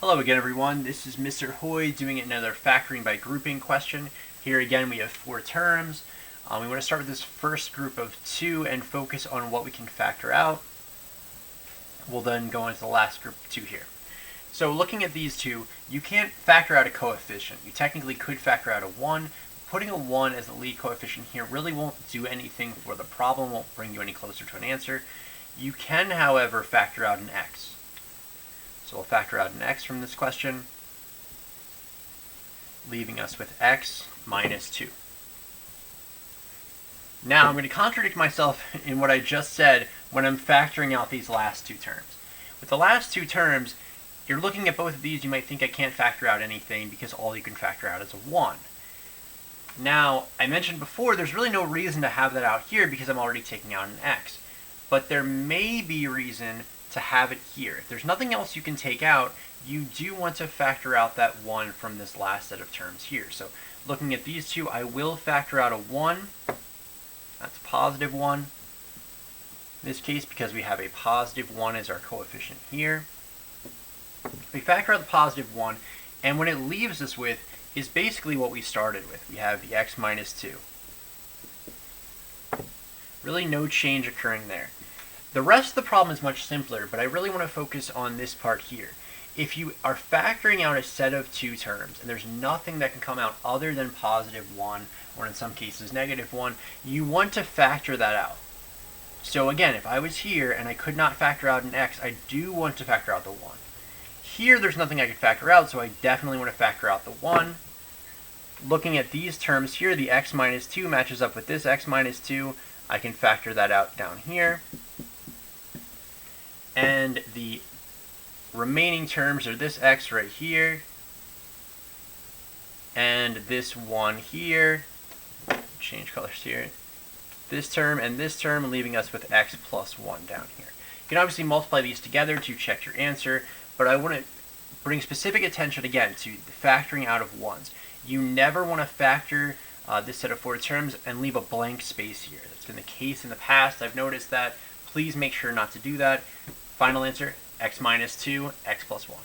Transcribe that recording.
Hello again, everyone. This is Mr. Hoy doing another factoring by grouping question. Here again we have four terms. We want to start with this first group of two and focus on what we can factor out. We'll then go into the last group of two here. So looking at these two, you can't factor out a coefficient. You technically could factor out a 1. Putting a 1 as the lead coefficient here really won't do anything for the problem, won't bring you any closer to an answer. You can, however, factor out an x. So we'll factor out an x from this question, leaving us with x minus 2. Now I'm going to contradict myself in what I just said when I'm factoring out these last two terms. With the last two terms, you're looking at both of these, you might think I can't factor out anything because all you can factor out is a 1. Now, I mentioned before, there's really no reason to have that out here because I'm already taking out an x. But there may be reason to have it here. If there's nothing else you can take out, you do want to factor out that 1 from this last set of terms here. So looking at these two, I will factor out a 1. That's a positive 1. In this case, because we have a positive 1 as our coefficient here. We factor out the positive 1, and what it leaves us with is basically what we started with. We have the x minus 2. Really no change occurring there. The rest of the problem is much simpler, but I really want to focus on this part here. If you are factoring out a set of two terms, and there's nothing that can come out other than positive 1, or in some cases negative 1, you want to factor that out. So again, if I was here and I could not factor out an x, I do want to factor out the 1. Here there's nothing I could factor out, so I definitely want to factor out the 1. Looking at these terms here, the x minus 2 matches up with this x minus 2. I can factor that out down here. And the remaining terms are this x right here, and this 1 here. Change colors here. This term and this term, leaving us with x plus 1 down here. You can obviously multiply these together to check your answer, but I want to bring specific attention again to the factoring out of 1s. You never want to factor this set of four terms and leave a blank space here. That's been the case in the past. I've noticed that. Please make sure not to do that. Final answer, x minus 2, x plus 1.